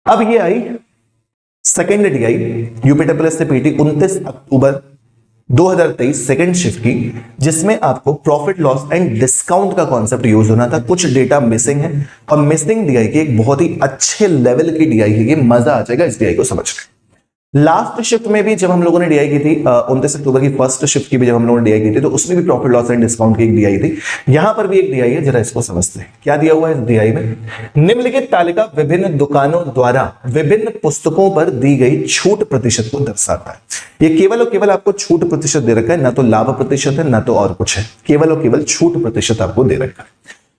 अब ये आई second DI यूपीडब्ल्यूएस से पीटी 29 अक्टूबर 2023 सेकेंड शिफ्ट की, जिसमें आपको प्रॉफिट लॉस एंड डिस्काउंट का कॉन्सेप्ट यूज होना था। कुछ डेटा मिसिंग है और मिसिंग डीआई की एक बहुत ही अच्छे लेवल की डीआई है, ये मजा आ जाएगा इस डीआई को समझ के। लास्ट शिफ्ट में भी जब हम लोगों ने डीआई की थी 29 अक्टूबर की फर्स्ट शिफ्ट की भी जब हम लोगों ने डीआई की थी, तो उसमें भी प्रॉफिट लॉस एंड डिस्काउंट की एक डीआई थी। यहां पर भी एक डीआई है, जरा इसको समझते हैं। क्या दिया हुआ है इस डीआई में? निम्नलिखित तालिका विभिन्न दुकानों द्वारा विभिन्न पुस्तकों पर दी गई छूट प्रतिशत को दर्शाता है। ये केवल और केवल आपको छूट प्रतिशत दे रखा है, ना तो लाभ प्रतिशत है ना तो और कुछ है, केवल और केवल छूट प्रतिशत आपको दे रखा है।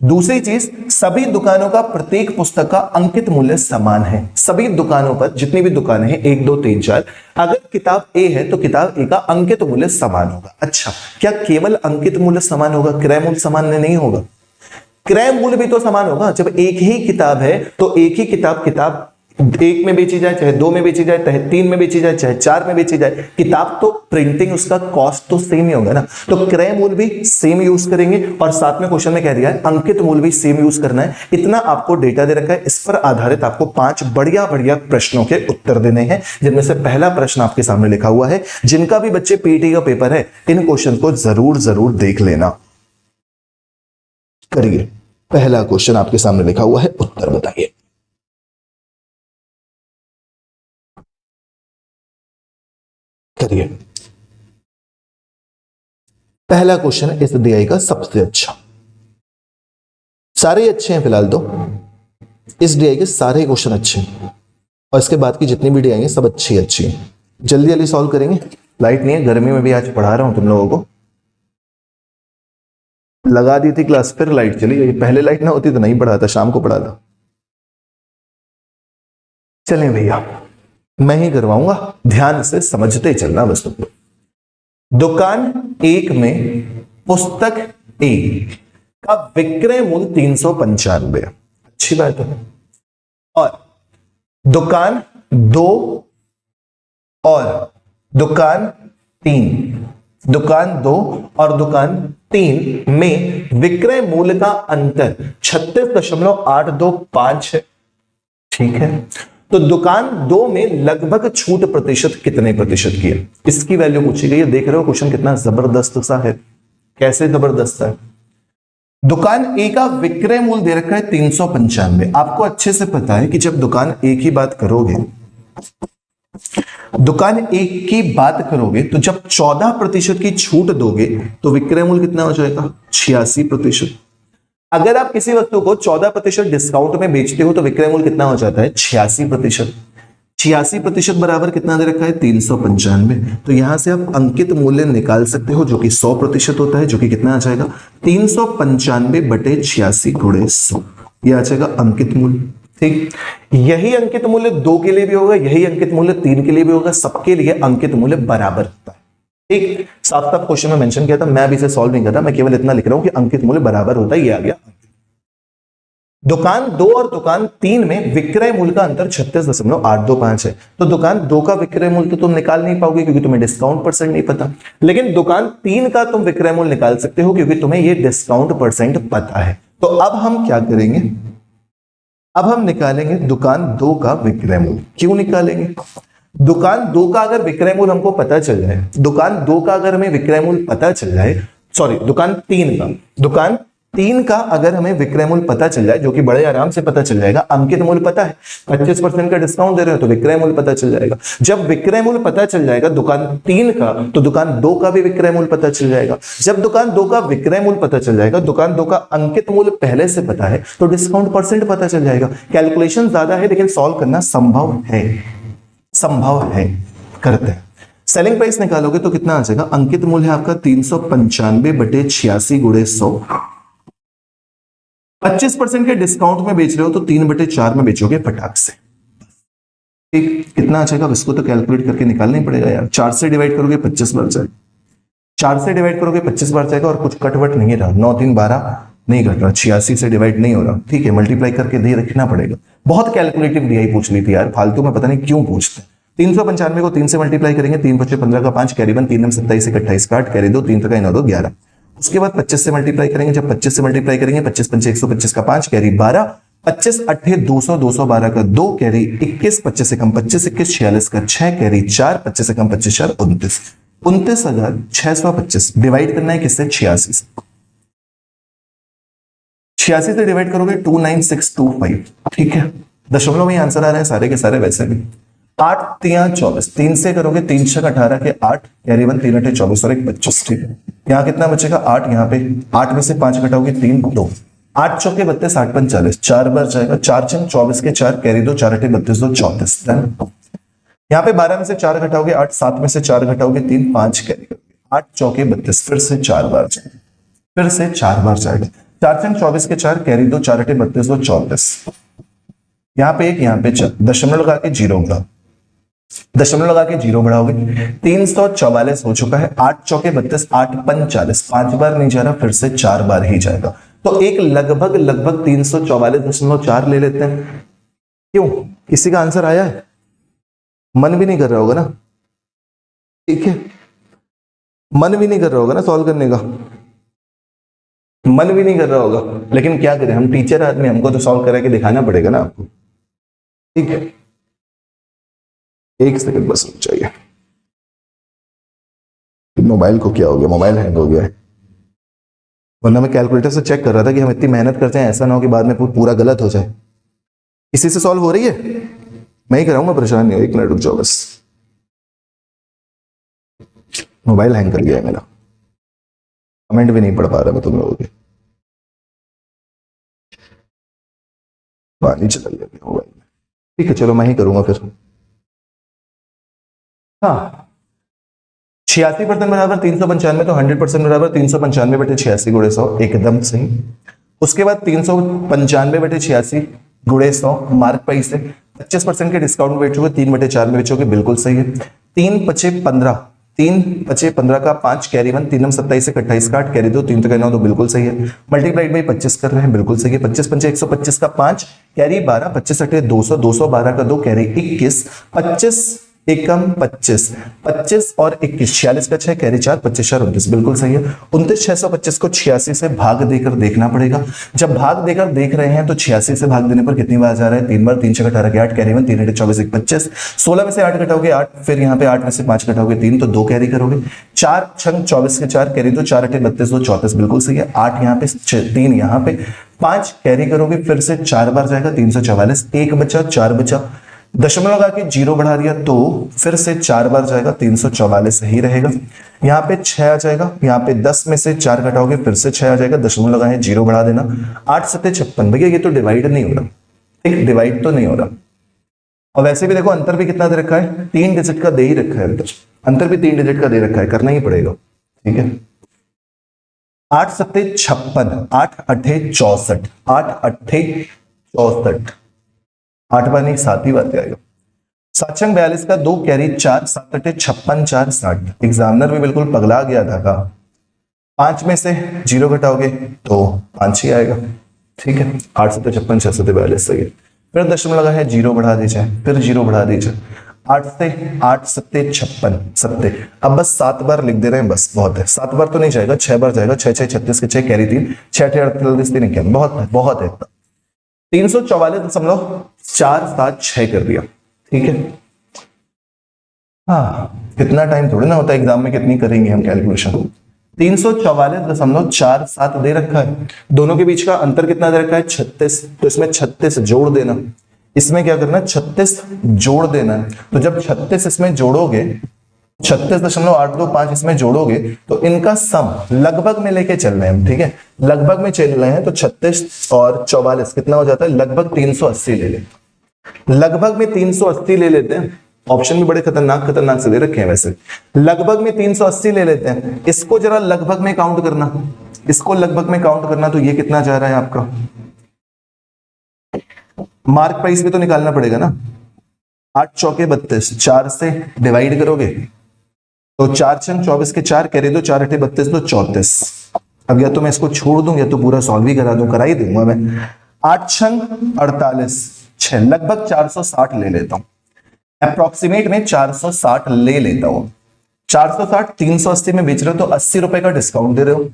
दूसरी चीज, सभी दुकानों का प्रत्येक पुस्तक का अंकित मूल्य समान है। सभी दुकानों पर जितनी भी दुकानें हैं 1 2 3 4, अगर किताब ए है तो किताब ए का अंकित मूल्य समान होगा। अच्छा, क्या केवल अंकित मूल्य समान होगा, क्रय मूल्य समान नहीं होगा? क्रय मूल्य भी तो समान होगा। जब एक ही किताब है तो एक ही किताब 1 में बेची जाए, चाहे 2 में बेची जाए, चाहे 3 में बेची जाए, चाहे 4 में बेची जाए, किताब तो प्रिंटिंग उसका कॉस्ट तो सेम ही होगा ना। तो क्रय मूल्य भी सेम यूज करेंगे और साथ में क्वेश्चन में कह दिया है अंकित मूल्य भी सेम यूज करना है। इतना आपको डेटा दे रखा है, इस पर आधारित आपको 5 बढ़िया बढ़िया प्रश्नों के उत्तर देने हैं, जिनमें से पहला प्रश्न आपके सामने लिखा हुआ है। जिनका भी बच्चे पीटी का पेपर है, इन क्वेश्चन को जरूर देख लेना। करिए, पहला क्वेश्चन आपके सामने लिखा हुआ है, उत्तर बताइए। करिए, पहला क्वेश्चन इस डीआई का सबसे अच्छा, सारे अच्छे हैं फिलहाल तो, इस डीआई के सारे क्वेश्चन अच्छे हैं और इसके बाद की जितनी भी डीआई हैं सब अच्छी हैं। जल्दी जल्दी सॉल्व करेंगे। लाइट नहीं है, गर्मी में भी आज पढ़ा रहा हूं तुम लोगों को। लगा दी थी क्लास, फिर लाइट चली गई। पहले लाइट ना होती तो नहीं पढ़ाता, शाम को पढ़ाता। चलें भैया, मैं ही करवाऊंगा, ध्यान से समझते चलना बस तुम लोग। दुकान 1 में पुस्तक ए का विक्रय मूल्य 395, अच्छी बात है। और दुकान 2 और दुकान 3 में विक्रय मूल्य का अंतर 36.825 है, ठीक है। तो दुकान 2 में लगभग छूट प्रतिशत कितने प्रतिशत की है, इसकी वैल्यू पूछी गई है। देख रहे हो क्वेश्चन कितना जबरदस्त सा है, कैसे जबरदस्त है। दुकान ए का विक्रय मूल्य दे रखा है 395। आपको अच्छे से पता है कि जब दुकान ए की बात करोगे, दुकान ए की बात करोगे तो जब 14% की छूट दोगे तो विक्रय मूल्य कितना हो जाएगा? 86%। अगर आप किसी वस्तु को 14% डिस्काउंट में बेचते हो तो विक्रय मूल्य कितना हो जाता है? 86%। 86% बराबर कितना दे रखा है? 395। तो यहां से आप अंकित मूल्य निकाल सकते हो जो कि 100% होता है, जो कि कितना आ जाएगा? 395/86 गुणे 100, यह आ जाएगा अंकित मूल्य। ठीक, यही अंकित मूल्य 2 के लिए भी होगा, यही अंकित मूल्य 3 के लिए भी होगा, सबके लिए अंकित मूल्य बराबर होता है। ठीक, साफ साफ क्वेश्चन में मेंशन किया था, मैं अभी इसे सॉल्व नहीं कर रहा, मैं केवल इतना लिख रहा हूं कि अंकित मूल्य बराबर होता है, ये आ गया। दुकान 2 और दुकान 3 में विक्रय मूल्य का अंतर 36.825 है। तो दुकान 2 का विक्रय मूल्य तो तुम निकाल नहीं पाओगे क्योंकि तुम्हें डिस्काउंट परसेंट नहीं पता, लेकिन दुकान 3 का तुम विक्रय मूल्य निकाल सकते हो क्योंकि तुम्हें ये डिस्काउंट परसेंट पता है। तो अब हम क्या करेंगे? अब हम निकालेंगे दुकान 2 का विक्रय मूल्य। क्यों निकालेंगे? दुकान 2 का अगर विक्रय मूल्य हमको पता चल जाए, दुकान 2 का अगर हमें विक्रय मूल्य पता चल जाए, दुकान 3 का अगर हमें विक्रय मूल्य पता चल जाए, जो कि बड़े आराम से पता चल जाएगा, अंकित मूल्य पता है, 25% का डिस्काउंट दे रहे हो तो विक्रय मूल्य पता चल जाएगा। जब विक्रय मूल्य पता चल जाएगा दुकान 3 का, तो दुकान 2 का भी विक्रय मूल्य पता चल जाएगा। जब दुकान 2 का विक्रय मूल्य पता चल जाएगा, दुकान 2 का अंकित मूल्य पहले से पता है, तो डिस्काउंट परसेंट पता चल जाएगा। कैलकुलेशन ज्यादा है लेकिन सॉल्व करना संभव है, करते हैं। सेलिंग प्राइस निकालोगे तो कितना आ जाएगा? अंकित मूल्य है आपका 395/86 गुणे 100। 25% के डिस्काउंट में बेच रहे हो तो 3/4 में बेचोगे फटाक से। ठीक, कितना आ जाएगा? इसको तो कैलकुलेट करके निकालना ही पड़ेगा यार। 4 से डिवाइड करोगे 25 बार जाएगा, 4 से डिवाइड करोगे 25 बार जाएगा और कुछ कटवट नहीं रहा, 9 3 12 नहीं घट रहा, 86 से डिवाइड नहीं हो रहा। ठीक है, मल्टीप्लाई करके दे रखना पड़ेगा। बहुत कैलकुलेटिव डीआई पूछ ली थी यार, फालतू में पता नहीं क्यों पूछते। 395 को 3 से मल्टीप्लाई करेंगे, 3 × 5 = 15 का 5, कैरी 1, 3 × 27 = 28 काट, कैरी 2, 3 × 9 = 11। उसके बाद 25 से मल्टीप्लाई करेंगे, जब 25 से मल्टीप्लाई करेंगे 25 × 5 = 125 का 5, कैरी 12, 25 अट्ठे 200, 212 का 2 कैरी, 21 25 से कम 25, 21 46 का 6 कैरी, 4 25 से कम 25 4 29, 29,625 डिवाइड करना है किससे? 86 से। 86 से डिवाइड करोगे 29625, ठीक है। दशमलव में आंसर आ रहे हैं सारे के सारे वैसे भी। 8 3 24, 3 से करोगे 3 6 18 के 8 कैरी 1, 3 8 24 और 1 25, ठीक है। यहाँ कितना बचेगा? 8, यहाँ पे 8 में से 5 घटाओगे 3 2, 8 चौके 32, 8 5 40, 4 बार जाएगा, 4 छंग 24 के 4 कैरी 2, 4 8 32 2 34। यहाँ पे 12 में से 4 घटाओगे 8, 7 में से 4 घटाओगे 3 5 कैरी करोगे, 8 चौके 32, फिर से 4 बार जाएगा, फिर से 4 बार जाएगा, 4 छंग 24 के 4 कैरी 2, 4 8 32 2 34। यहाँ पे 1, यहाँ पे 4, दशमलव लगा के 0 बढ़ाओ, दशमलव लगा के 0 बढ़ाओगे, 344 हो चुका है। 8 चौके 32, 8 5 40, 5 बार नहीं जा रहा, फिर से 4 बार ही जाएगा। तो एक लगभग 344.4 ले लेते हैं। क्यों? किसी का आंसर आया है? मन भी नहीं कर रहा होगा ना, ठीक है, मन भी नहीं कर रहा होगा ना सॉल्व करने का, मन भी नहीं कर रहा होगा, लेकिन क्या करें, हम टीचर आदमी, हमको तो सॉल्व करा के दिखाना पड़ेगा ना आपको, ठीक है। 1 सेकंड बस रुक जाइए। मोबाइल को क्या हो गया? मोबाइल हैंग हो गया है, वरना मैं कैलकुलेटर से चेक कर रहा था कि हम इतनी मेहनत करते हैं, ऐसा ना हो कि बाद में पूरा गलत हो जाए। इसी से सॉल्व हो रही है, मैं ही कराऊंगा, परेशान नहीं हो। 1 मिनट रुक जाओ बस, मोबाइल हैंग कर गया है मेरा, कमेंट भी नहीं पढ़ पा रहा मैं तुम लोगों के, पानी चला गया मोबाइल में। ठीक है चलो मैं ही करूंगा फिर। हाँ, 86% बराबर 395, तो 100% बराबर 395 बटे 86 गुणे 100, एकदम सही। उसके बाद 395 बटे 86 गुणे 100 मार्क प्राइस है। 25% के डिस्काउंट में बेचोगे, 3 बटे 4 में बेचोगे, बिल्कुल सही है। 3 पचे 15, 3 पचे 15 का 5 कैरी 1, 3 27 से 28 का 8 कैरी 2, 3 तो 9, तो बिल्कुल सही है। मल्टीप्लाइड बाई 25 कर रहे हैं, बिल्कुल सही है। 25 पंचे 125 का 5 कैरी 12, 25 अठे 200, 212 का 2 कैरी 21, 25 एकम 25, 25 और 21, 46 का 6 कैरी 4, 25 4 29, बिल्कुल सही है। 29,625 को 86 से भाग देकर देखना पड़ेगा। जब भाग देकर देख रहे हैं तो 86 से भाग देने पर कितनी बार जा रहा है? 3 बार, 3 6 18 के 8 कैरी 1, 3 8 24 1 25, 16 में से 8 घटाओगे 8, फिर यहाँ पे 8 में से 5 घटाओगे 3, तो 2 कैरी करोगे, 4 छंग 24 के 4 कैरी 2, 4 8 32 2 34, बिल्कुल सही है। 8 यहाँ पे 3 यहाँ पे 5 कैरी करोगे, फिर से 4 बार जाएगा, 344, 1 बचा 4 बचा, दशमलव लगा के 0 बढ़ा दिया तो फिर से 4 बार जाएगा, 344 ही रहेगा। यहाँ पे 6 आ जाएगा, यहाँ पे 10 में से 4 घटाओगे, फिर से 6 आ जाएगा, दशमलव लगाए 0 बढ़ा देना, 8 7 56। भैया ये तो डिवाइड नहीं हो रहा, ठीक, डिवाइड तो नहीं हो रहा। और वैसे भी देखो अंतर भी कितना दे रखा है, 3 डिजिट का दे ही रखा है, अंतर भी 3 डिजिट का दे रखा है, करना ही पड़ेगा, ठीक है। 8 7 56, 8 8 64, 8 8 64, 8 बार नहीं 7 ही बार आएगा। 7 छंग 42 का 2 कैरी 4, 7 8 56 4 60। एग्जामिनर भी बिल्कुल पगला गया था का। 5 में से 0 घटाओगे तो 5 ही आएगा, ठीक है। 8 7 56 6 7 42 सही है। फिर दशमलव लगा है, 0 बढ़ा दीजिए, फिर 0 बढ़ा दीजिए, 8 से 8 7 56 7। अब बस 7 बार लिख दे रहे हैं, बस बहुत है। 7 बार तो नहीं जाएगा, 6 बार जाएगा, 6 6 36 के 6 कैरी 3, 6 8 38 3 21, बहुत है, बहुत है। 344.476 कर दिया, ठीक है। हाँ, कितना टाइम थोड़ी ना होता है एग्जाम में, कितनी करेंगे हम कैलकुलेशन। 344.47 दे रखा है, दोनों के बीच का अंतर कितना दे रखा है? 36, तो इसमें 36 जोड़ देना, इसमें क्या करना है? 36 जोड़ देना है। तो जब 36 इसमें जोड़ोगे, 36.825 इसमें जोड़ोगे, तो इनका सम लगभग में लेके चल रहे हैं हम, ठीक है, लगभग में चल रहे हैं। तो 36 और 44 कितना हो जाता है? लगभग 380 ले लें, लगभग में 380 ले लेते हैं। ऑप्शन भी बड़े खतरनाक से दे रखे हैं वैसे। लगभग में 380 ले लेते हैं, इसको जरा लगभग में काउंट करना, इसको लगभग में काउंट करना, तो ये कितना जा रहा है आपका? मार्क प्राइस भी तो निकालना पड़ेगा ना। 8 चौके 32, 4 से डिवाइड करोगे तो 4 छंग 24 के 4 कैरी 2, 4 8 32 2 34। अब या तो मैं इसको छोड़ दूं या तो पूरा सॉल्व ही करा दूं, करा ही दूंगा मैं। 8 छंग 48 6, लगभग 460 ले लेता हूं, अप्रोक्सीमेट में 460 ले लेता हूं। 460 380 में बेच रहे हो तो 80 रुपए का डिस्काउंट दे रहे हो,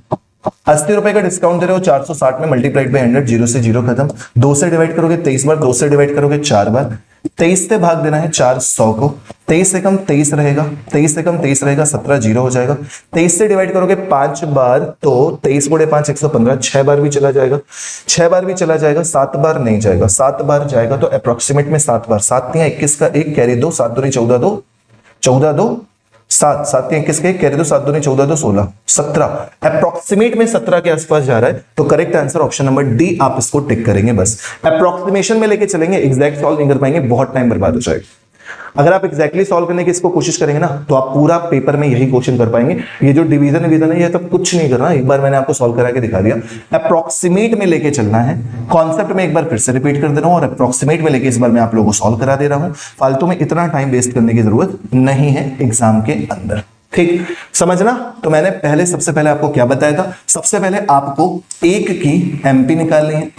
80 रुपए का डिस्काउंट दे रहे हो, 460 में मल्टीप्लाइड बाय 100, 0 से 0 खत्म। 2 से डिवाइड करोगे 23 बार, 2 से डिवाइड करोगे 4 बार, 23 से भाग देना है 400 को, 23 से कम 23 रहेगा, 23 से कम 23 रहेगा, 17 0 हो जाएगा। 23 से डिवाइड करोगे 5 बार तो 23 गुणे 5 115, 6 बार भी चला जाएगा, 6 बार भी चला जाएगा, 7 बार नहीं जाएगा, 7 बार जाएगा तो अप्रोक्सीमेट में 7 बार, 7 या 21 का 1 कैरी 2, 7 दूनी 14 2, 14 2 7, 7 या 21 के 1 कैरी 2, 7 दूनी 14 2 16, 17 अप्रोक्सीमेट में 17 के आसपास जा रहा है। तो correct answer option number D, आप इसको टिक करेंगे। बस अप्रोक्सीमेशन में लेके चलेंगे, एग्जैक्ट सॉल्व नहीं कर पाएंगे, बहुत टाइम बर्बाद हो जाएगा। अगर आप एग्जैक्टली सॉल्व करने की इसको कोशिश करेंगे ना तो आप पूरा पेपर में यही क्वेश्चन कर पाएंगे। ये जो डिवीजन है ये तो कुछ नहीं करना, एक बार मैंने आपको सॉल्व करा के दिखा दिया। अप्रोक्सीमेट में लेके चलना है, कॉन्सेप्ट में एक बार फिर से रिपीट कर दे रहा हूं और अप्रोक्सीमेट में लेके इस बार मैं आप लोगों को सॉल्व करा दे रहा हूं। फालतू में इतना टाइम वेस्ट करने की जरूरत नहीं है एग्जाम के अंदर, ठीक समझना। तो मैंने सबसे पहले आपको क्या बताया था, सबसे पहले आपको एक की एमपी निकालनी है।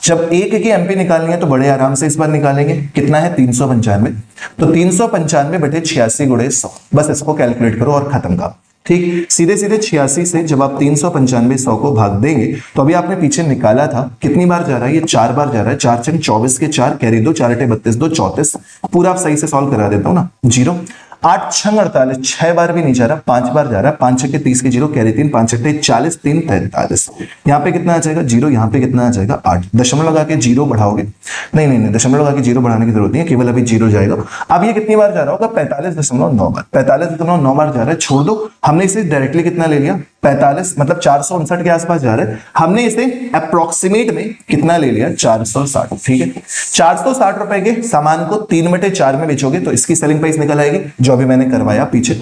जब एक की एमपी निकालनी है तो बड़े आराम से इस बार निकालेंगे, कितना है 395, तो 395 बटे 86 गुणे 100, बस इसको कैलकुलेट करो और खत्म का, ठीक। सीधे सीधे 86 से जब आप 395 100 को भाग देंगे तो अभी आपने पीछे निकाला था कितनी बार जा रहा है, ये 4 बार जा रहा है, 4 चंग 24 के 4 कैरी 2, 4 8 32 2 34, पूरा आप सही से सॉल्व करा देता हूं ना, 0, 8 छंग 48, 6 बार भी नहीं जा रहा, 5 बार जा रहा है, 5 छक्के 30 के 0 कैरी 3, 5 छक्के 40 3 43, यहाँ पे कितना आ जाएगा 0, यहाँ पे कितना आ जाएगा 8, दशमलव लगा के 0 बढ़ाओगे, नहीं दशमलव लगा के 0 बढ़ाने की जरूरत नहीं है, केवल अभी 0 जाएगा। अब ये कितनी बार जा रहा होगा 45.9 बार, 45.9 बार जा रहा है, छोड़ दो, हमने इसे डायरेक्टली कितना ले लिया 45, मतलब 459 के आसपास जा रहा है, हमने इसे अप्रोक्सीमेट में कितना ले लिया 460, ठीक है। 460 रुपए के सामान को 3/4 में बेचोगे तो इसकी सेलिंग प्राइस निकल आएगी, जो अभी मैंने करवाया पीछे।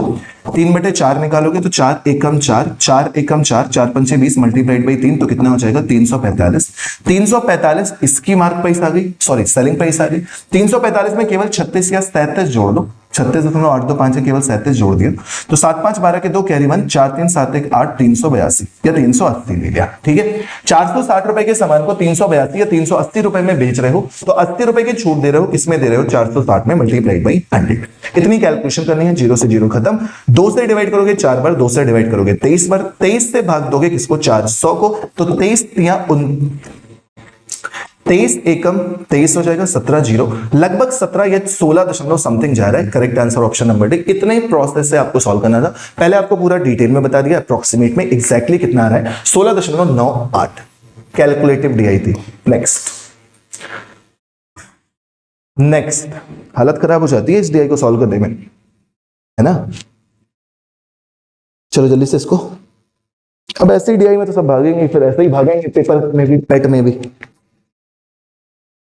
3/4 निकालोगे तो 4 एकम 4, 4 एकम 4, 4 पंचे 20 मल्टीप्लाइड बाई 3 तो कितना हो जाएगा 345, 345 इसकी मार्क प्राइस आ गई, सॉरी सेलिंग प्राइस आ गई। 345 में केवल 36 या 37 जोड़ दो, 36.825 है, केवल 37 जोड़ दिया तो 7 5 12 के 2 कैरी 1, 4 3 7 1 8, 382 या 380 ले लिया, ठीक है। 460 रुपए के सामान को 382 या 380 रुपए में बेच रहे हो तो 80 रुपए की छूट दे रहे हो, किसमें दे रहे हो 460 में मल्टीप्लाइड बाई 100। इतनी कैलकुलेशन करनी है, 0 से 0 खत्म। 2 से डिवाइड करोगे 4 बार, 2 से डिवाइड करोगे 23 बार, 23 से भाग दोगे किसको 400 को, तो 23 एकम 23 हो जाएगा, 17 0, लगभग 17 या 16 दशमलव समथिंग जा रहा है। Correct answer option number D. इतने ही प्रोसेस से आपको सॉल्व करना था, पहले आपको पूरा डिटेल में बता दिया, अप्रोक्सीमेट में एग्जैक्टली कितना आ रहा है 16.98 कैलकुलेटिव डीआई थी। नेक्स्ट हालत खराब हो जाती है इस डीआई को सॉल्व करने में, है ना। चलो जल्दी से इसको, अब ऐसे ही डीआई में तो सब भागेंगे, फिर ऐसे ही भागेंगे पेपर में भी, पेट में भी।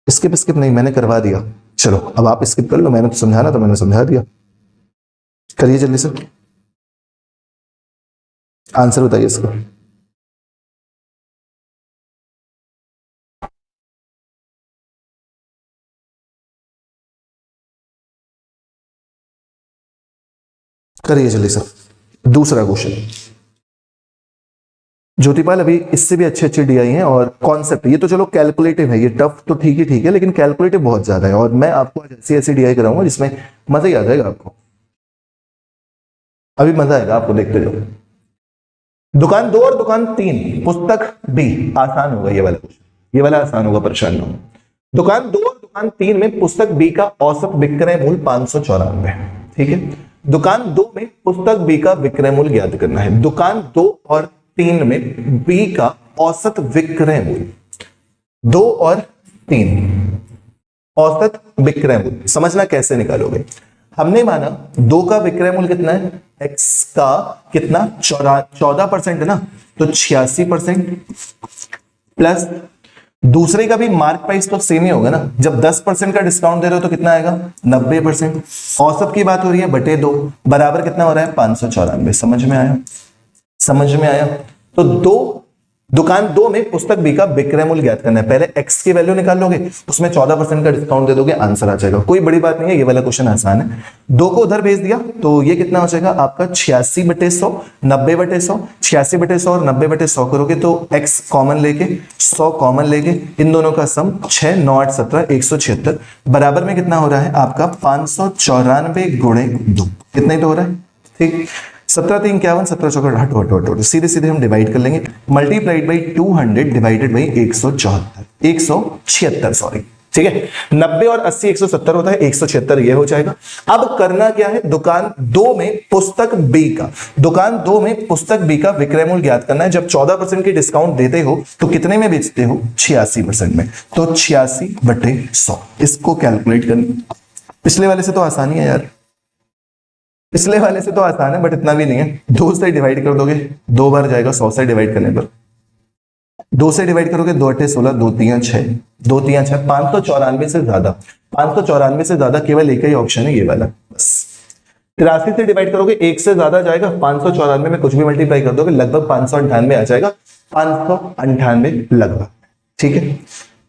स्किप नहीं, मैंने करवा दिया। चलो अब आप स्किप कर लो, मैंने तो समझाना तो मैंने समझा दिया। करिए जल्दी से, आंसर बताइए इसका। करिए जल्दी से दूसरा क्वेश्चन। ज्योतिपाल अभी इससे भी अच्छे डीआई हैं और कॉन्सेप्ट, ये तो चलो कैलकुलेटिव है, ये टफ तो ठीक है लेकिन कैलकुलेटिव बहुत ज्यादा है और मैं आपको आज ऐसी डीआई कराऊंगा जिसमें मजा ही आ जाएगा आपको, अभी मजा आएगा आपको, देखते जाओ। दुकान 2 और दुकान 3 पुस्तक बी, आसान होगा ये वाला क्वेश्चन, ये वाला आसान होगा, परेशान ना हो। दुकान 2 और दुकान 3 में पुस्तक बी का औसत विक्रय मूल्य 594, ठीक है। दुकान 2 में पुस्तक बी का विक्रय मूल्य ज्ञात करना है। दुकान 2 और 3 में बी का औसत विक्रय मूल्य, 2 और 3 औसत विक्रय मूल्य समझना कैसे निकालोगे। हमने माना 2 का विक्रय मूल्य कितना है, x का कितना 14% है ना, तो 86% प्लस दूसरे का भी मार्क प्राइस तो सेम ही होगा ना, जब 10% का डिस्काउंट दे रहे हो तो कितना आएगा 90%। औसत की बात हो रही है बटे 2 बराबर कितना हो रहा है 594। समझ में आया। तो दुकान 2 में पुस्तक बी का विक्रय मूल्य ज्ञात करना है। पहले x की वैल्यू निकाल लोगे, उसमें 14% का डिस्काउंट दे दोगे, आंसर आ जाएगा। कोई बड़ी बात नहीं है, ये वाला क्वेश्चन आसान है। 2 को उधर भेज दिया तो ये कितना हो जाएगा आपका 86/100, 90/100, 86/100 और 90/100 करोगे तो x कॉमन लेके 100 कॉमन लेके इन दोनों का सम 6 9 8 17 176 बराबर में कितना हो रहा है आपका 594 गुणे 2, कितना ही तो हो रहा है, ठीक। 17 3 51, 17 चौका हटो हटो हटो, सीधे सीधे हम डिवाइड कर लेंगे, multiplied by 200 divided by 176 sorry, ठीक है। 90 और 80 170 होता है, 176 ये हो जाएगा। अब करना क्या है, दुकान 2 में पुस्तक बी का, दुकान 2 में पुस्तक बी का विक्रय मूल्य ज्ञात करना है। जब 14% की डिस्काउंट देते हो तो कितने में बेचते हो, 86% में, तो 86/100 इसको कैलकुलेट करना। पिछले वाले से तो आसानी है यार, पिछले वाले से तो आसान है बट इतना भी नहीं है। 2 से डिवाइड कर दोगे 2 बार जाएगा, 100 से डिवाइड करने पर 2 से डिवाइड करोगे 2 8 16, 2 3 6, 2 3 6, 594 से ज्यादा, 594 से ज्यादा केवल एक ही ऑप्शन है, ये वाला बस। 83 से डिवाइड करोगे 1 से ज्यादा जाएगा, 594 में कुछ भी मल्टीप्लाई कर दोगे लगभग 598 आ जाएगा, 598 लगभग, ठीक है।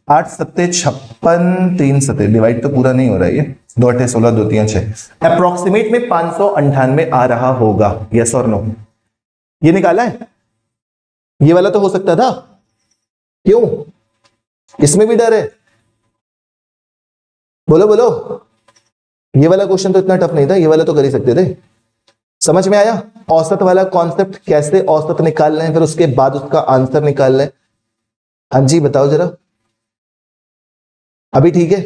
8 7 56, 3 7 डिवाइड तो पूरा नहीं हो रहा है ये, 2 8 16, 2 3 6, अप्रोक्सीमेट में 598 आ रहा होगा, यस और नो। ये निकाला है, ये वाला तो हो सकता था, क्यों, इसमें भी डर है, बोलो बोलो। ये वाला क्वेश्चन तो इतना टफ नहीं था, ये वाला तो कर ही सकते थे। समझ में आया औसत वाला कॉन्सेप्ट, कैसे औसत निकाल लें फिर उसके बाद उसका आंसर निकाल लें। हाँ जी बताओ जरा, अभी ठीक है,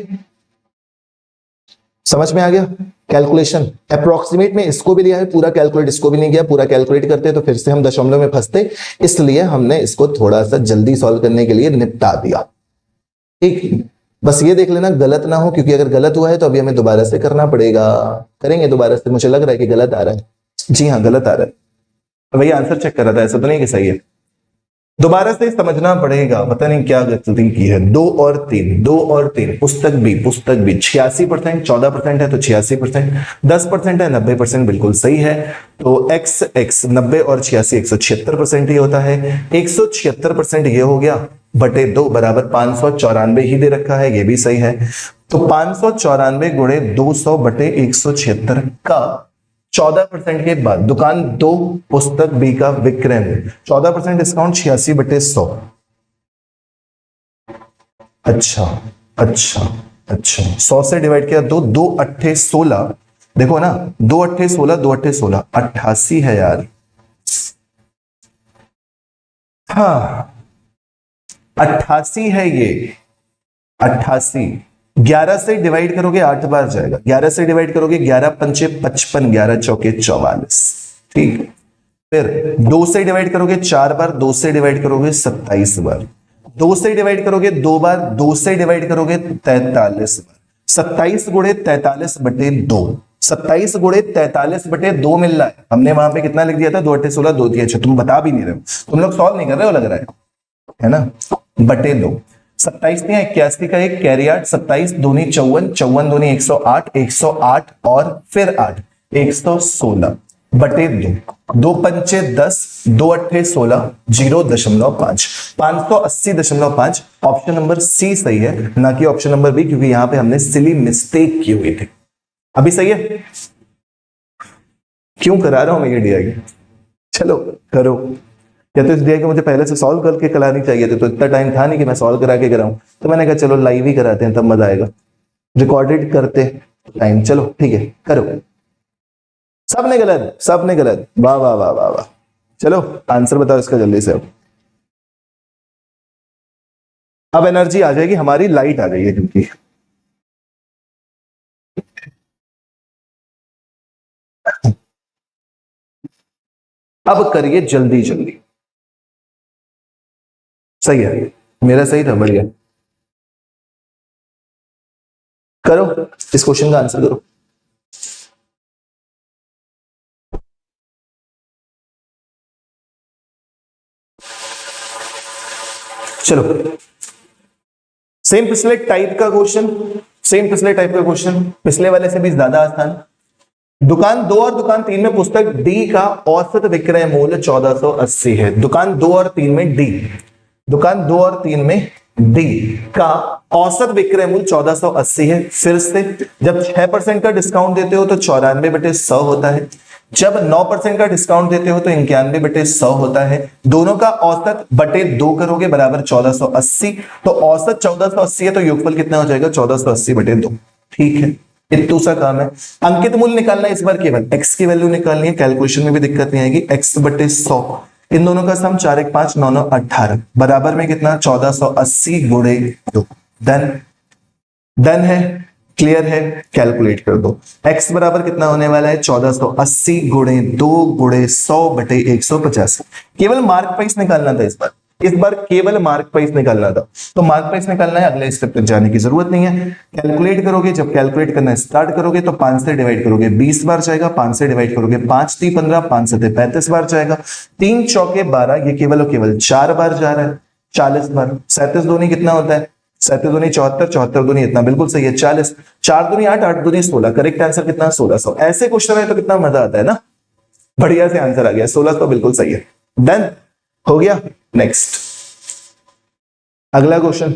समझ में आ गया। कैलकुलेशन अप्रोक्सीमेट में इसको भी लिया है, पूरा कैलकुलेट इसको भी नहीं किया, पूरा कैलकुलेट करते तो फिर से हम दशमलव में फंसते, इसलिए हमने इसको थोड़ा सा जल्दी सॉल्व करने के लिए निपटा दिया, ठीक। बस ये देख लेना गलत ना हो, क्योंकि अगर गलत हुआ है तो अभी हमें दोबारा से करना पड़ेगा, करेंगे दोबारा से। मुझे लग रहा है कि गलत आ रहा है, जी हाँ गलत आ रहा है, वही आंसर चेक कर रहा था, ऐसा तो नहीं कि सही है, दोबारा से समझना पड़ेगा, पता नहीं क्या गलती की है। 2 और 3 पुस्तक बी 86%, 14% है तो 86%, 10% है 90% बिल्कुल सही है, तो x 90 और 86 176% ही होता है, 176% ये हो गया बटे 2 बराबर 594 ही दे रखा है, ये भी सही है। तो 594 गुणे 200 बटे 176 का 14% के बाद दुकान 2 पुस्तक बी का विक्रय मूल्य 14% डिस्काउंट 86/100। अच्छा अच्छा अच्छा, 100 से डिवाइड किया 2 2 8 16, देखो ना 2 8 16, 2 8 16, 88 है यार, हाँ 88 है ये, 88। 11 से डिवाइड करोगे 8 बार जाएगा, 11 से डिवाइड करोगे 11 पंचे 55, 11 चौके 44, ठीक। फिर 2 से डिवाइड करोगे 4 बार, 2 से डिवाइड करोगे 27 बार, 2 से डिवाइड करोगे 2 बार, 2 से डिवाइड करोगे 43 बार, 27 गुणे 43/2, 27 गुणे 43/2 मिल रहा है। हमने वहां पे कितना लिख दिया था, 2 8 16, 2 3 6, तुम बता भी नहीं रहे हो, तुम लोग सॉल्व नहीं कर रहे हो लग रहा है ना, बटे 2। 27 ने 81 का एक कैरी 8, 27 दूनी 54, 54 दूनी 108, 108 और फिर 8, 116 बटे 2, 2 पंचे 10, 2 अट्ठे 16, 0.5, 580.5। ऑप्शन नंबर सी सही है, ना कि ऑप्शन नंबर बी, क्योंकि यहां पे हमने सिली मिस्टेक की हुई थी। अभी सही है, क्यों करा रहा हूं मैं ये डीआई, चलो करो। या तो इस डीआई को मुझे पहले से सॉल्व करके करानी चाहिए थी, तो इतना टाइम था नहीं कि मैं सॉल्व करा के कराऊं, तो मैंने कहा चलो लाइव ही कराते हैं, तब मजा आएगा, रिकॉर्डेड करते टाइम। चलो ठीक है करो। सबने गलत, सबने गलत, वाह वाह वाह वाह वाह। चलो आंसर बताओ इसका जल्दी से। अब एनर्जी आ जाएगी हमारी, लाइट आ गई है क्योंकि अब करिए जल्दी जल्दी। सही है, मेरा सही था, बढ़िया। करो इस क्वेश्चन का आंसर करो। चलो सेम पिछले टाइप का क्वेश्चन, सेम पिछले टाइप का क्वेश्चन, पिछले वाले से भी ज्यादा आसान। दुकान 2 और दुकान 3 में पुस्तक डी का औसत विक्रय मूल्य 1480 है। दुकान 2 और 3 में डी, दुकान 2 और 3 में डी का औसत विक्रय मूल्य 1480 है। फिर से जब 6% का डिस्काउंट देते हो तो 94/100 होता है, जब 9% का डिस्काउंट देते हो तो 91/100 होता है। दोनों का औसत बटे 2 करोगे बराबर 1480, तो औसत 1480 है तो योगफल कितना हो जाएगा 1480/2। ठीक है, इतू सा काम है। अंकित मूल्य निकालना है इस बार, केवल x की वैल्यू निकालनी है, कैलकुलेशन में भी दिक्कत नहीं आएगी। x बटे 100, इन दोनों का सम 4 1 5 9 9 18 बराबर में कितना 1480 गुणे 2। डन है, क्लियर है, कैलकुलेट कर दो। x बराबर कितना होने वाला है 1480 गुणे 2 गुणे 100 बटे 185। केवल मार्क प्राइस निकालना था इस बार केवल मार्क प्राइस निकालना था। तो मार्क प्राइस निकालना है, अगले स्टेप तक जाने की जरूरत नहीं है। कैलकुलेट करोगे, जब कैलकुलेट करना स्टार्ट करोगे तो 5 से डिवाइड करोगे 20 बार जाएगा, 5 से डिवाइड करोगे 5 3 15, 5 7 35 बार जाएगा, 3 चौके 12, ये केवल और केवल 4 बार जा रहा है, 40 बार। 37 दूनी कितना होता है, 37 दूनी 74, 74 दूनी इतना, बिल्कुल सही है 40, 4 दूनी 8, 8 दूनी 16, करेक्ट आंसर कितना 1600। ऐसे क्वेश्चन है तो कितना मजा आता है ना, बढ़िया से आंसर आ गया 1600, बिल्कुल सही है। डन हो गया। नेक्स्ट अगला क्वेश्चन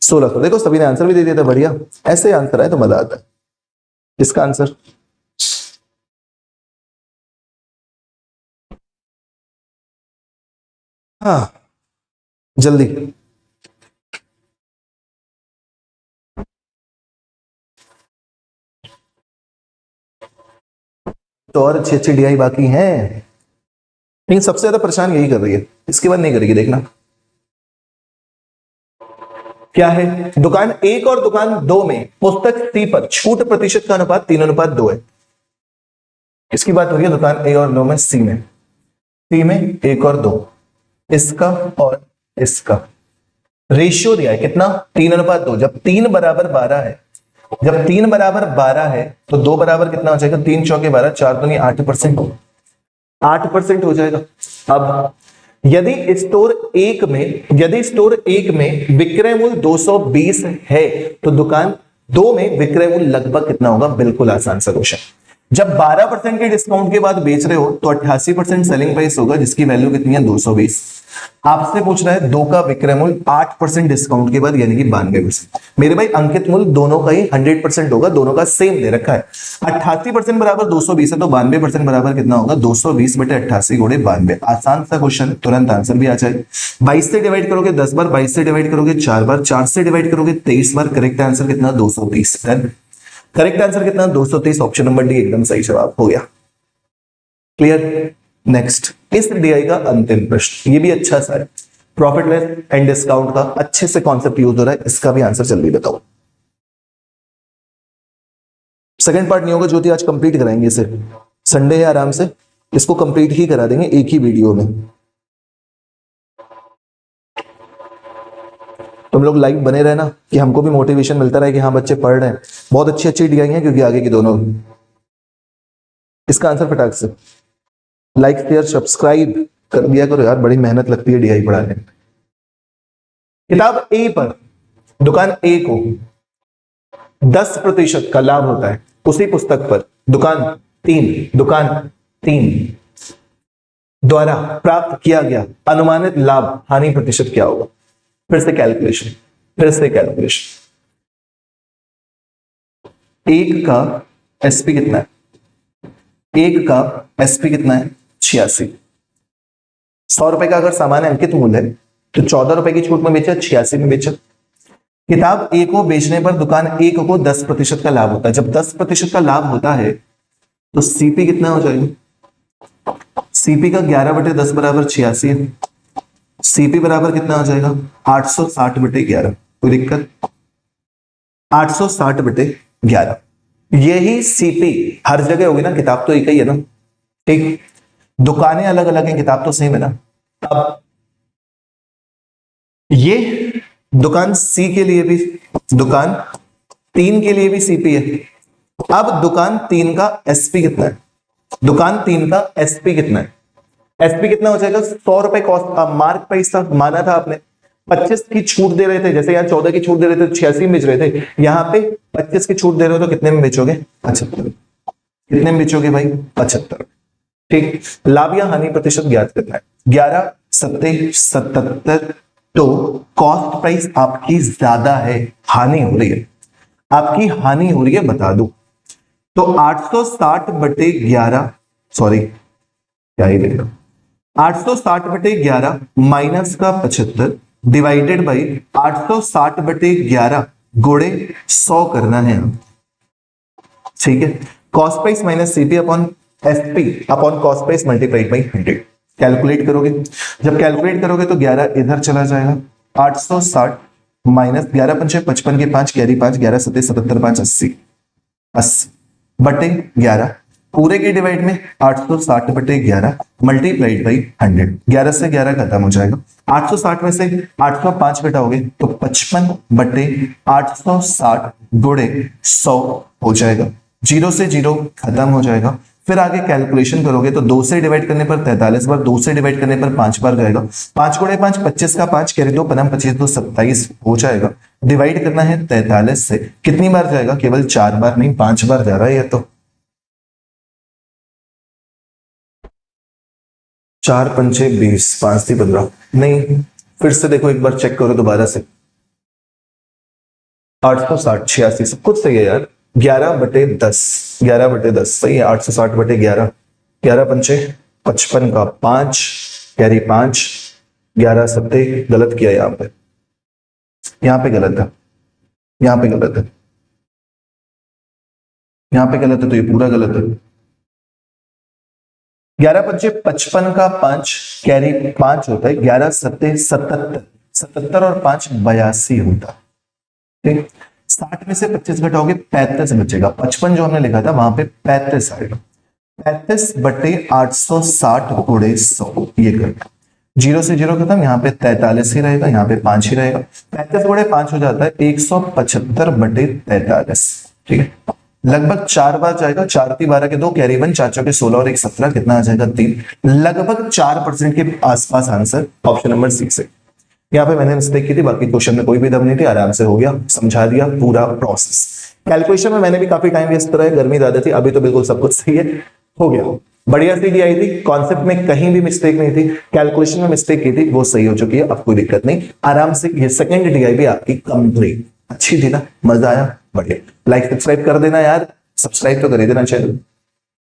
1600, देखो सभी ने आंसर भी दे दिया था, बढ़िया। ऐसे आंसर आए तो मजा आता है। इसका आंसर हाँ जल्दी, तो और अच्छी अच्छी डीआई बाकी हैं, लेकिन सबसे ज्यादा परेशान यही कर रही है, इसके बाद नहीं करेगी, देखना। क्या है, दुकान 1 और दुकान 2 में पुस्तक सी पर छूट प्रतिशत का अनुपात 3:2 है। किसकी बात हो रही है, दुकान ए और 2 में, सी में, 1 और 2, इसका और इसका रेशियो दिया है कितना 3:2। जब 3 बराबर 12 है, जब 3 बराबर 12 है तो 2 बराबर कितना हो जाएगा, 3 चौके 12, 4 दूनी 8%, 8% हो जाएगा। अब यदि स्टोर 1 में विक्रय मूल्य 220 है तो दुकान 2 में विक्रय मूल्य लगभग कितना होगा, बिल्कुल आसान सा क्वेश्चन। जब 12% के डिस्काउंट के बाद बेच रहे हो तो 88% सेलिंग प्राइस होगा, जिसकी वैल्यू कितनी है 220। आपसे पूछ रहा है 2 का विक्रय मूल्य 8% डिस्काउंट के बाद, यानी कि 92%। मेरे भाई अंकित मूल्य दोनों का ही 100% होगा, दोनों का सेम दे रखा है। 88% बराबर 220 है तो 92% बराबर कितना होगा, 220 बटे 88 गुणे 92। आसान सा क्वेश्चन, तुरंत आंसर भी आ जाए। 22 से डिवाइड करोगे 10 बार, 22 से डिवाइड करोगे 4 बार, 4 से डिवाइड करोगे 23 बार, करेक्ट आंसर कितना 230। करेक्ट आंसर कितना 230, ऑप्शन नंबर डी एकदम सही जवाब हो गया। क्लियर। नेक्स्ट इस डीआई का अंतिम प्रश्न, ये भी अच्छा सा है, प्रॉफिट लॉस एंड डिस्काउंट का अच्छे से कॉन्सेप्ट यूज हो रहा है, इसका भी आंसर जल्दी बताओ। सेकंड पार्ट नहीं होगा ज्योति, आज कंप्लीट कराएंगे इसे, संडे है आराम से इसको कंप्लीट ही करा देंगे एक ही वीडियो में। तुम लोग लाइव बने रहना कि हमको भी मोटिवेशन मिलता रहे कि हाँ बच्चे पढ़ रहे हैं। बहुत अच्छी अच्छी डीआई हैं क्योंकि आगे की दोनों। इसका आंसर फटाक से लाइक शेयर सब्सक्राइब कर दिया करो यार, बड़ी मेहनत लगती है डीआई पढ़ाने। किताब ए पर दुकान ए को 10% का लाभ होता है, उसी पुस्तक पर दुकान 3 द्वारा प्राप्त किया गया अनुमानित लाभ हानि प्रतिशत क्या होगा। फिर से कैलकुलेशन, एक का एसपी कितना है, 86। 100 रुपए का अगर सामान्य अंकित मूल्य है तो 14 रुपए की छूट में बेचा, 86 में बेचा। किताब ए को बेचने पर दुकान ए को 10% का लाभ होता है। जब 10% का लाभ होता है तो सीपी कितना हो जाएगा, सीपी का 11/10 बराबर 86 है। सीपी बराबर कितना हो जाएगा 860/11, कोई दिक्कत, 860/11। यही सीपी हर जगह होगी ना, किताब तो एक ही है ना, ठीक, दुकानें अलग अलग हैं, किताब तो सेम है ना। अब ये दुकान सी के लिए भी, दुकान 3 के लिए भी सीपी है। अब दुकान 3 का एसपी कितना है, दुकान 3 का एसपी कितना है, एसपी कितना हो जाएगा 100 रुपए कॉस्ट मार्क प्राइस था, माना था आपने, 25 की छूट दे रहे थे, जैसे यहाँ 14 की छूट दे रहे थे तो 86 में बेच रहे थे, यहाँ पे 25 की छूट दे रहे हो तो कितने में बेचोगे 75। कितने में बेचोगे भाई 75, ठीक। लाभ या हानि प्रतिशत ज्ञात करना है, 11 70 77, तो कॉस्ट प्राइस आपकी ज्यादा है, हानि हो रही है, आपकी हानि हो रही है, बता दो। तो 860/11, सॉरी क्या ही लिख रहा हूं, 860/11 माइनस का 75 डिवाइडेड बाई 860/11 गुणे 100 करना है। ठीक है, cost price minus CP upon FP upon cost price multiplied by 100। Calculate करोगे, जब कैलकुलेट करोगे तो 11 इधर चला जाएगा, 860 माइनस 11 पंचे 55 के 5 कैरी 5, 11 सत्ते 77 5 80 बटे 11 पूरे के डिवाइड में 860 बटे 11 मल्टीप्लाइड बाई 100। 11 से 11 खत्म हो जाएगा, 860 में से 805 घटाओगे तो 55 बटे 860 गुणे 100 हो जाएगा, 0 से 0 खत्म हो जाएगा। फिर आगे कैलकुलेशन करोगे तो 2 से डिवाइड करने पर 43 बार, 2 से डिवाइड करने पर 5 बार जाएगा, 5 गुणे 5 25 का 5 कैरी 2 पनम 25 तो 27 हो जाएगा। डिवाइड करना है 43 से, कितनी बार जाएगा, केवल 4 बार नहीं 5 बार जा रहा है ये तो। 4 पंचे 20, 5 थी 15, नहीं फिर से देखो एक बार चेक करो दोबारा से, 860 86 सब कुछ सही है यार, 11 बटे 10, 11 बटे 10 सही है, 860 बटे 11, 11 पंचे 55 का 5 कैरी 5, 11 सत्ते गलत किया यहाँ पे गलत है, यहाँ पे गलत है, यहाँ पे गलत है तो ये पूरा गलत है। 11 पंचे 55 का 5 कैरी 5 होता है, 11 सत्ते 77, 77 और 5 82 होता है। 60 में से 25 घटाओगे 35 बचेगा, 55 जो हमने लिखा था वहां पे 35 आएगा, 35 बटे 860 गुणे 100 ये करना, 0 से 0 खत्म, यहाँ पे 43 ही रहेगा, यहाँ पे 5 ही रहेगा, 35 गुणे 5 हो जाता है 175 बटे 43। ठीक है, लगभग 4 बार जाएगा, 4 × 12 के 2 कैरी 1, 4 × 16 और 1 17 कितना आ जाएगा 3, लगभग 4% के आसपास आंसर ऑप्शन नंबर 6 है। यहाँ पे मैंने मिस्टेक की थी, बाकी क्वेश्चन में कोई भी दम नहीं थी, आराम से हो गया, समझा दिया पूरा प्रोसेस। कैलकुलेशन में मैंने भी काफी टाइम वेस्ट करा है, गर्मी ज्यादा थी, अभी तो बिल्कुल सब कुछ सही है, हो गया, बढ़िया सीधी आई थी, कॉन्सेप्ट में कहीं भी मिस्टेक नहीं थी, कैलकुलेशन में मिस्टेक की थी वो सही हो चुकी है, अब कोई दिक्कत नहीं, आराम से। ये सेकंड डीआई भी आपकी कंप्लीट, अच्छी थी ना, मजा आया, बढ़िया। लाइक सब्सक्राइब कर देना यार, सब्सक्राइब तो कर ही देना चैनल।